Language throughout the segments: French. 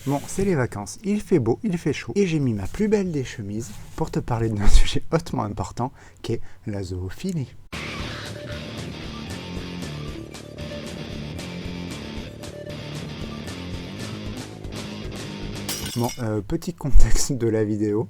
Bon, c'est les vacances, il fait beau, il fait chaud, et j'ai mis ma plus belle des chemises pour te parler d'un sujet hautement important qu'est la zoophilie. Bon, petit contexte de la vidéo,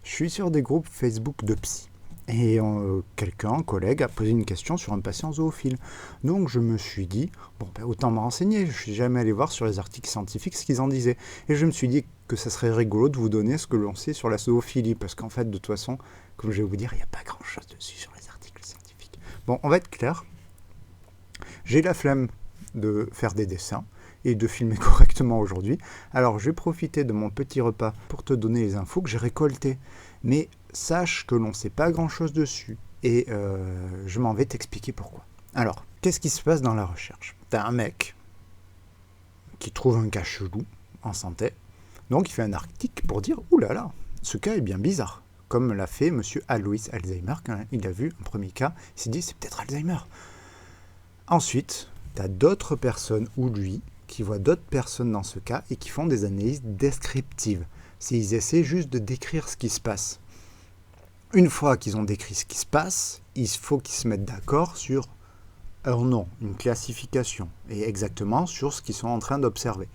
je suis sur des groupes Facebook de psy. Et un collègue, a posé une question sur un patient zoophile. Donc je me suis dit, bon, ben, autant me renseigner, je ne suis jamais allé voir sur les articles scientifiques ce qu'ils en disaient. Et je me suis dit que ça serait rigolo de vous donner ce que l'on sait sur la zoophilie, parce qu'en fait, de toute façon, comme je vais vous dire, il n'y a pas grand-chose dessus sur les articles scientifiques. Bon, on va être clair. J'ai la flemme de faire des dessins et de filmer correctement aujourd'hui. Alors je vais profiter de mon petit repas pour te donner les infos que j'ai récoltées. Mais sache que l'on ne sait pas grand-chose dessus et je m'en vais t'expliquer pourquoi. Alors, qu'est-ce qui se passe dans la recherche? T'as un mec qui trouve un cas chelou en santé, donc il fait un article pour dire « Ouh là là, ce cas est bien bizarre », comme l'a fait monsieur Alois Alzheimer, quand il a vu un premier cas, il s'est dit « c'est peut-être Alzheimer ». Ensuite, t'as d'autres personnes ou lui qui voient d'autres personnes dans ce cas et qui font des analyses descriptives. Ils essaient juste de décrire ce qui se passe. Une fois qu'ils ont décrit ce qui se passe, il faut qu'ils se mettent d'accord sur un nom, une classification, et exactement sur ce qu'ils sont en train d'observer.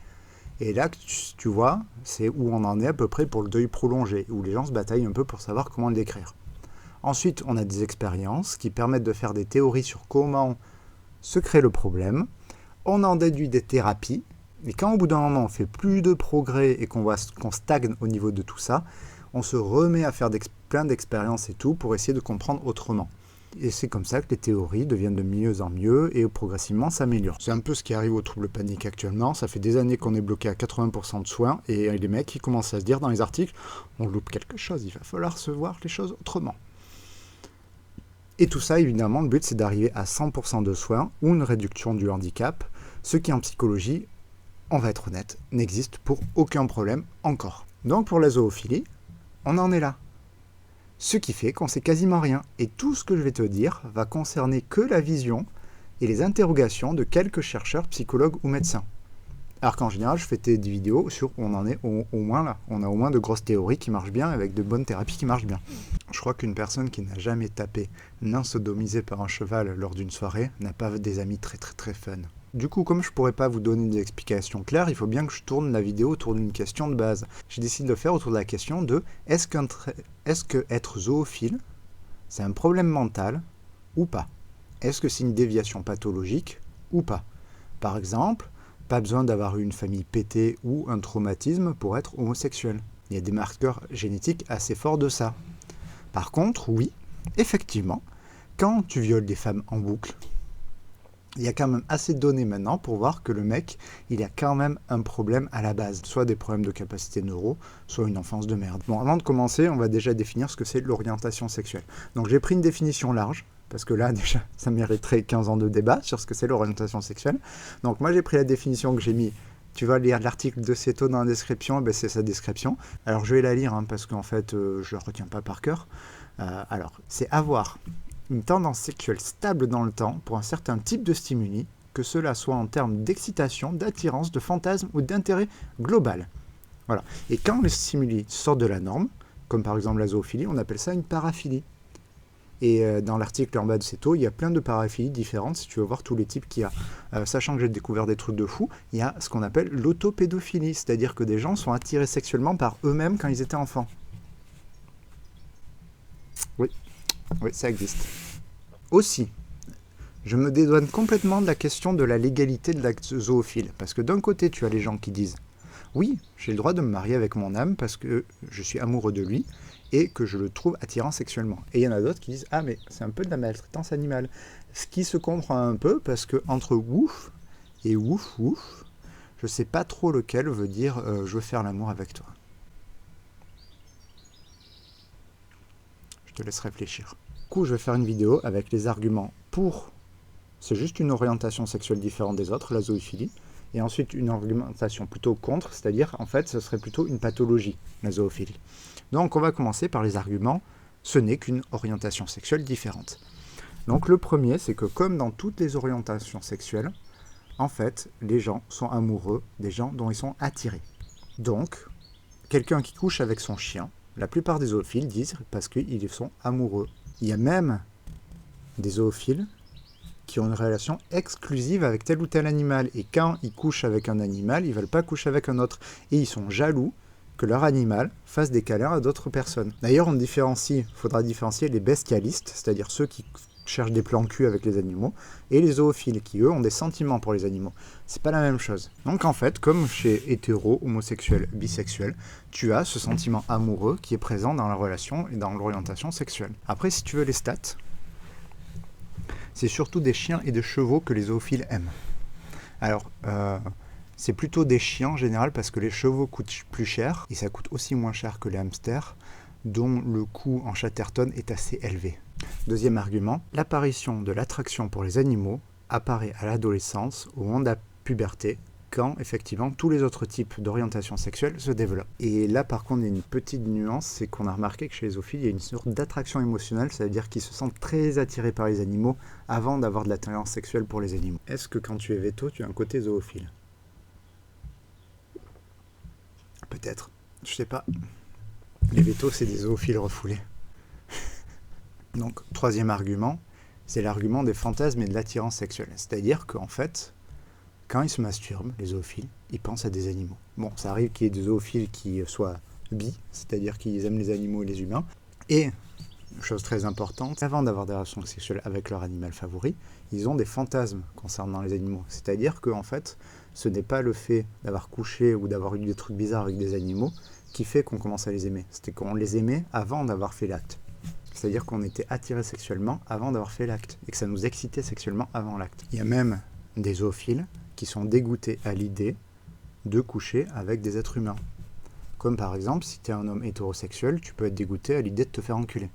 Et là, tu vois, c'est où on en est à peu près pour le deuil prolongé, où les gens se bataillent un peu pour savoir comment le décrire. Ensuite, on a des expériences qui permettent de faire des théories sur comment se crée le problème. On en déduit des thérapies. Et quand au bout d'un moment on fait plus de progrès et qu'on stagne au niveau de tout ça, on se remet à faire plein d'expériences et tout pour essayer de comprendre autrement. Et c'est comme ça que les théories deviennent de mieux en mieux et progressivement s'améliorent. C'est un peu ce qui arrive aux troubles paniques actuellement. Ça fait des années qu'on est bloqué à 80% de soins et les mecs qui commencent à se dire dans les articles « on loupe quelque chose, il va falloir se voir les choses autrement ». Et tout ça, évidemment, le but c'est d'arriver à 100% de soins ou une réduction du handicap, ce qui en psychologie, on va être honnête, n'existe pour aucun problème encore. Donc pour la zoophilie, on en est là. Ce qui fait qu'on sait quasiment rien. Et tout ce que je vais te dire va concerner que la vision et les interrogations de quelques chercheurs, psychologues ou médecins. Alors qu'en général, je fais des vidéos sur on en est au moins là. On a au moins de grosses théories qui marchent bien avec de bonnes thérapies qui marchent bien. Je crois qu'une personne qui n'a jamais tapé nain sodomisé par un cheval lors d'une soirée n'a pas des amis très fun. Du coup, comme je ne pourrais pas vous donner des explications claires, il faut bien que je tourne la vidéo autour d'une question de base. J'ai décidé de le faire autour de la question de est-ce que être zoophile, c'est un problème mental ou pas? Est-ce que c'est une déviation pathologique ou pas? Par exemple, pas besoin d'avoir eu une famille pétée ou un traumatisme pour être homosexuel. Il y a des marqueurs génétiques assez forts de ça. Par contre, oui, effectivement, quand tu violes des femmes en boucle, il y a quand même assez de données maintenant pour voir que le mec, il a quand même un problème à la base. Soit des problèmes de capacité neuro, soit une enfance de merde. Bon, avant de commencer, on va déjà définir ce que c'est l'orientation sexuelle. Donc j'ai pris une définition large, parce que là, déjà, ça mériterait 15 ans de débat sur ce que c'est l'orientation sexuelle. Donc moi, j'ai pris la définition que j'ai mis. Tu vas lire l'article de Céto dans la description, ben c'est sa description. Alors je vais la lire, parce qu'en fait, je ne la retiens pas par cœur. Alors, c'est avoir une tendance sexuelle stable dans le temps pour un certain type de stimuli, que cela soit en termes d'excitation, d'attirance, de fantasme ou d'intérêt global. Voilà. Et quand les stimuli sortent de la norme, comme par exemple la zoophilie, on appelle ça une paraphilie. Et dans l'article en bas de Céto, il y a plein de paraphilies différentes, si tu veux voir tous les types qu'il y a. Sachant que j'ai découvert des trucs de fou, il y a ce qu'on appelle l'autopédophilie, c'est-à-dire que des gens sont attirés sexuellement par eux-mêmes quand ils étaient enfants. Oui, ça existe. Aussi, je me dédouane complètement de la question de la légalité de l'acte zoophile, parce que d'un côté, tu as les gens qui disent « Oui, j'ai le droit de me marier avec mon âme parce que je suis amoureux de lui et que je le trouve attirant sexuellement. » Et il y en a d'autres qui disent « Ah, mais c'est un peu de la maltraitance animale. » Ce qui se comprend un peu, parce que entre ouf et ouf, je sais pas trop lequel veut dire « Je veux faire l'amour avec toi ». Je te laisse réfléchir. Du coup, je vais faire une vidéo avec les arguments pour, c'est juste une orientation sexuelle différente des autres, la zoophilie, et ensuite une argumentation plutôt contre, c'est-à-dire, en fait, ce serait plutôt une pathologie, la zoophilie. Donc, on va commencer par les arguments, ce n'est qu'une orientation sexuelle différente. Donc, le premier, c'est que comme dans toutes les orientations sexuelles, en fait, les gens sont amoureux des gens dont ils sont attirés. Donc, quelqu'un qui couche avec son chien, la plupart des zoophiles disent parce qu'ils sont amoureux. Il y a même des zoophiles qui ont une relation exclusive avec tel ou tel animal. Et quand ils couchent avec un animal, ils ne veulent pas coucher avec un autre. Et ils sont jaloux que leur animal fasse des câlins à d'autres personnes. D'ailleurs, il faudra différencier les bestialistes, c'est-à-dire ceux qui cherchent des plans cul avec les animaux, et les zoophiles, qui eux ont des sentiments pour les animaux. C'est pas la même chose. Donc en fait, comme chez hétéro, homosexuel, bisexuel, tu as ce sentiment amoureux qui est présent dans la relation et dans l'orientation sexuelle. Après, si tu veux les stats, c'est surtout des chiens et des chevaux que les zoophiles aiment. Alors, c'est plutôt des chiens en général parce que les chevaux coûtent plus cher, et ça coûte aussi moins cher que les hamsters, dont le coût en Chatterton est assez élevé. Deuxième argument, l'apparition de l'attraction pour les animaux apparaît à l'adolescence, au moment de la puberté, quand effectivement tous les autres types d'orientation sexuelle se développent. Et là par contre il y a une petite nuance, c'est qu'on a remarqué que chez les zoophiles il y a une sorte d'attraction émotionnelle, ça veut dire qu'ils se sentent très attirés par les animaux avant d'avoir de l'attirance sexuelle pour les animaux. Est-ce que quand tu es véto, tu as un côté zoophile? Peut-être, je sais pas. Les vétos c'est des zoophiles refoulés. Donc troisième argument, c'est l'argument des fantasmes et de l'attirance sexuelle. C'est-à-dire qu'en fait, quand ils se masturbent, les zoophiles, ils pensent à des animaux. Bon, ça arrive qu'il y ait des zoophiles qui soient bi, c'est-à-dire qu'ils aiment les animaux et les humains. Et, chose très importante, avant d'avoir des relations sexuelles avec leur animal favori, ils ont des fantasmes concernant les animaux. C'est-à-dire qu'en fait, ce n'est pas le fait d'avoir couché ou d'avoir eu des trucs bizarres avec des animaux qui fait qu'on commence à les aimer. C'était qu'on les aimait avant d'avoir fait l'acte. C'est-à-dire qu'on était attiré sexuellement avant d'avoir fait l'acte, et que ça nous excitait sexuellement avant l'acte. Il y a même des zoophiles qui sont dégoûtés à l'idée de coucher avec des êtres humains. Comme par exemple, si tu es un homme hétérosexuel, tu peux être dégoûté à l'idée de te faire enculer.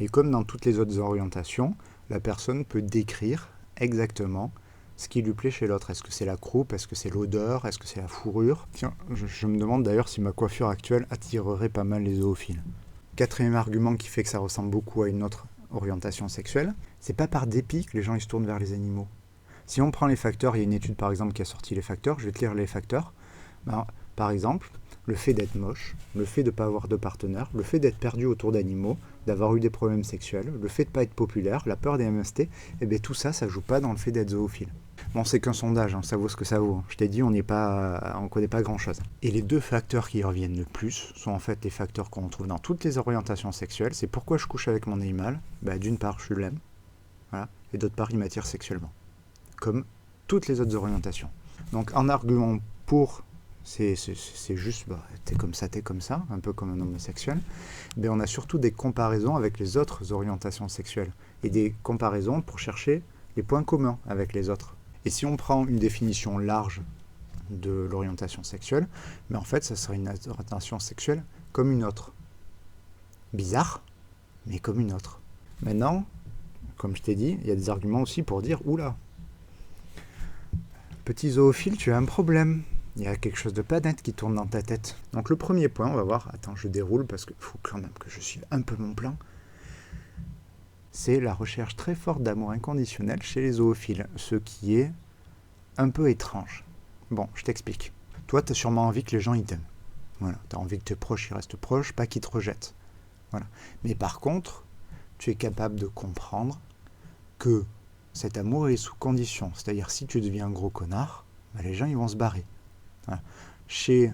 Et comme dans toutes les autres orientations, la personne peut décrire exactement ce qui lui plaît chez l'autre. Est-ce que c'est la croupe? Est-ce que c'est l'odeur? Est-ce que c'est la fourrure? Tiens, je me demande d'ailleurs si ma coiffure actuelle attirerait pas mal les zoophiles. Quatrième argument qui fait que ça ressemble beaucoup à une autre orientation sexuelle, c'est pas par dépit que les gens ils se tournent vers les animaux. Si on prend les facteurs, il y a une étude par exemple qui a sorti les facteurs, je vais te lire les facteurs. Par exemple, le fait d'être moche, le fait de ne pas avoir de partenaire, le fait d'être perdu autour d'animaux, d'avoir eu des problèmes sexuels, le fait de ne pas être populaire, la peur des MST, et bien tout ça, ça joue pas dans le fait d'être zoophile. Bon, c'est qu'un sondage, ça vaut ce que ça vaut. Je t'ai dit, on connaît pas grand-chose. Et les deux facteurs qui reviennent le plus sont en fait les facteurs qu'on retrouve dans toutes les orientations sexuelles. C'est pourquoi je couche avec mon animal. D'une part, je l'aime, voilà, et d'autre part, il m'attire sexuellement. Comme toutes les autres orientations. Donc, en argument pour, c'est juste, t'es comme ça, un peu comme un homosexuel. Mais on a surtout des comparaisons avec les autres orientations sexuelles. Et des comparaisons pour chercher les points communs avec les autres. Et si on prend une définition large de l'orientation sexuelle, en fait, ça serait une orientation sexuelle comme une autre. Bizarre, mais comme une autre. Maintenant, comme je t'ai dit, il y a des arguments aussi pour dire, oula, petit zoophile, tu as un problème. Il y a quelque chose de pas net qui tourne dans ta tête. Donc le premier point, on va voir, attends, je déroule parce qu'il faut quand même que je suive un peu mon plan. C'est la recherche très forte d'amour inconditionnel chez les zoophiles, ce qui est un peu étrange. Bon, je t'explique. Toi, tu as sûrement envie que les gens ils t'aiment. Voilà, tu as envie que tes proches ils restent proches, pas qu'ils te rejettent. Voilà. Mais par contre, tu es capable de comprendre que cet amour est sous condition. C'est-à-dire, si tu deviens un gros connard, les gens ils vont se barrer. Voilà. Chez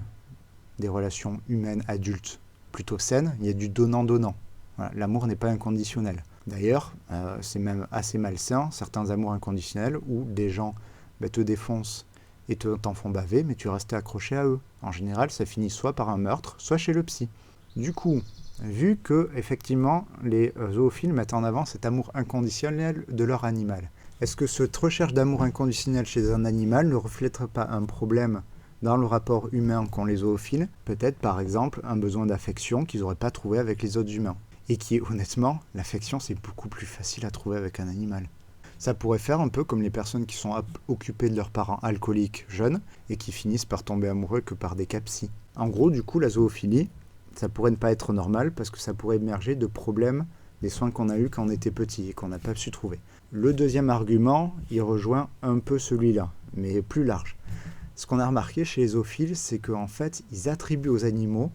des relations humaines adultes plutôt saines, il y a du donnant-donnant. Voilà. L'amour n'est pas inconditionnel. D'ailleurs, c'est même assez malsain, certains amours inconditionnels, où des gens te défoncent et t'en font baver, mais tu restes accroché à eux. En général, ça finit soit par un meurtre, soit chez le psy. Du coup, vu que, effectivement, les zoophiles mettent en avant cet amour inconditionnel de leur animal, est-ce que cette recherche d'amour inconditionnel chez un animal ne reflèterait pas un problème dans le rapport humain qu'ont les zoophiles? Peut-être, par exemple, un besoin d'affection qu'ils n'auraient pas trouvé avec les autres humains. Et qui, honnêtement, l'affection, c'est beaucoup plus facile à trouver avec un animal. Ça pourrait faire un peu comme les personnes qui sont occupées de leurs parents alcooliques jeunes et qui finissent par tomber amoureux que par des cas psy. En gros, du coup, la zoophilie, ça pourrait ne pas être normal parce que ça pourrait émerger de problèmes des soins qu'on a eus quand on était petit et qu'on n'a pas su trouver. Le deuxième argument, il rejoint un peu celui-là, mais plus large. Ce qu'on a remarqué chez les zoophiles, c'est qu'en fait, ils attribuent aux animaux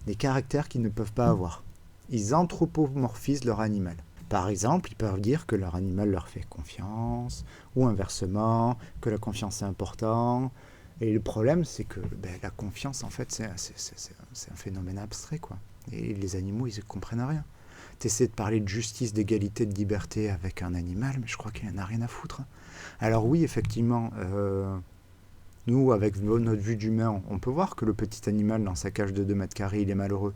des caractères qu'ils ne peuvent pas avoir. Ils anthropomorphisent leur animal. Par exemple, ils peuvent dire que leur animal leur fait confiance, ou inversement, que la confiance est importante. Et le problème, c'est que la confiance, en fait, c'est un phénomène abstrait, quoi. Et les animaux, ils ne comprennent rien. Tu essaies de parler de justice, d'égalité, de liberté avec un animal, mais je crois qu'il n'en a rien à foutre. Alors oui, effectivement, nous, avec notre vue d'humain, on peut voir que le petit animal dans sa cage de 2 mètres carrés, il est malheureux.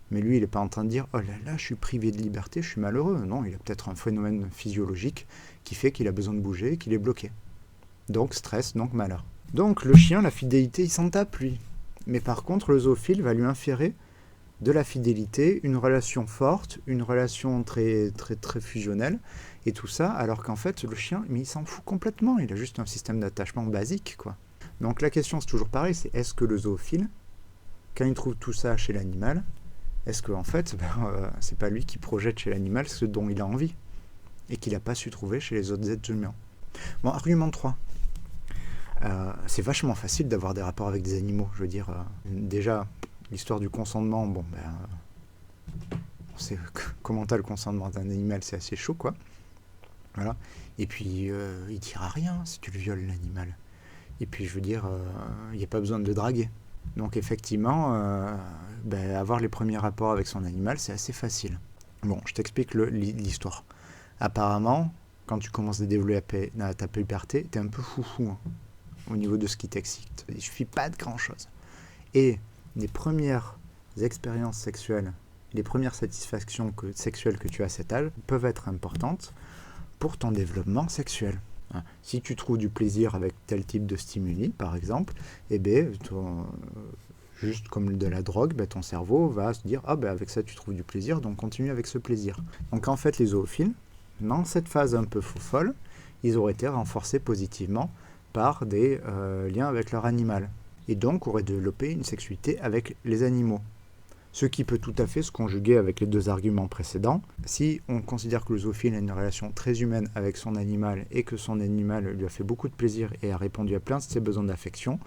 Mais lui, il n'est pas en train de dire « Oh là là, je suis privé de liberté, je suis malheureux ». Non, il a peut-être un phénomène physiologique qui fait qu'il a besoin de bouger, qu'il est bloqué. Donc stress, donc malheur. Donc le chien, la fidélité, il s'en tape, lui. Mais par contre, le zoophile va lui inférer de la fidélité, une relation forte, une relation très, très, très fusionnelle, et tout ça, alors qu'en fait, le chien, mais il s'en fout complètement. Il a juste un système d'attachement basique, quoi. Donc la question, c'est toujours pareil, c'est est-ce que le zoophile, quand il trouve tout ça chez l'animal, est-ce qu'en fait, c'est pas lui qui projette chez l'animal ce dont il a envie et qu'il n'a pas su trouver chez les autres êtres humains. Bon, argument 3. C'est vachement facile d'avoir des rapports avec des animaux. Je veux dire, déjà, l'histoire du consentement, on sait comment t'as le consentement d'un animal, c'est assez chaud, quoi. Voilà. Et puis, il dira rien si tu le violes, l'animal. Et puis, je veux dire, il n'y a pas besoin de le draguer. Donc effectivement, avoir les premiers rapports avec son animal, c'est assez facile. Bon, je t'explique l'histoire. Apparemment, quand tu commences à développer ta puberté, t'es un peu foufou au niveau de ce qui t'excite. Il suffit pas de grand-chose. Et les premières expériences sexuelles, les premières satisfactions sexuelles que tu as à cet âge peuvent être importantes pour ton développement sexuel. Si tu trouves du plaisir avec tel type de stimuli, par exemple, juste comme de la drogue, ton cerveau va se dire « Ah, avec ça, tu trouves du plaisir, donc continue avec ce plaisir. » Donc en fait, les zoophiles, dans cette phase un peu folle, ils auraient été renforcés positivement par des liens avec leur animal. Et donc auraient développé une sexualité avec les animaux. Ce qui peut tout à fait se conjuguer avec les 2 arguments précédents. Si on considère que le zoophile a une relation très humaine avec son animal et que son animal lui a fait beaucoup de plaisir et a répondu à plein de ses besoins d'affection,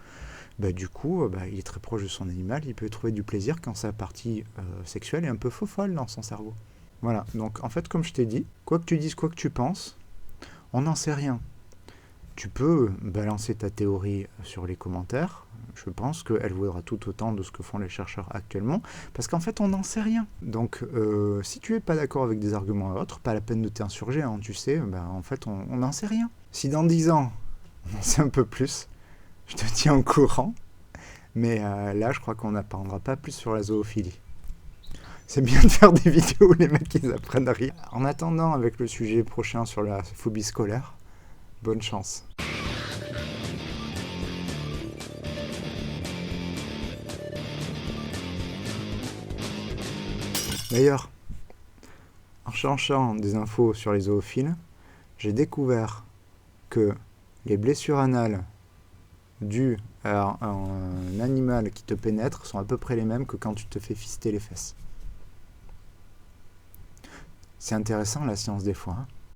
du coup, il est très proche de son animal, il peut trouver du plaisir quand sa partie sexuelle est un peu folle dans son cerveau. Voilà, donc en fait, comme je t'ai dit, quoi que tu dises, quoi que tu penses, on n'en sait rien. Tu peux balancer ta théorie sur les commentaires. Je pense qu'elle vaudra tout autant de ce que font les chercheurs actuellement, parce qu'en fait, on n'en sait rien. Donc, si tu n'es pas d'accord avec des arguments et autres, pas la peine de t'insurger, tu sais, en fait, on n'en sait rien. Si dans 10 ans, on en sait un peu plus, je te tiens au courant, mais là, je crois qu'on n'apprendra pas plus sur la zoophilie. C'est bien de faire des vidéos où les mecs, ils apprennent rien. En attendant, avec le sujet prochain sur la phobie scolaire, bonne chance. D'ailleurs, en cherchant des infos sur les zoophiles, j'ai découvert que les blessures anales dues à un animal qui te pénètre sont à peu près les mêmes que quand tu te fais fister les fesses. C'est intéressant la science des fois, hein.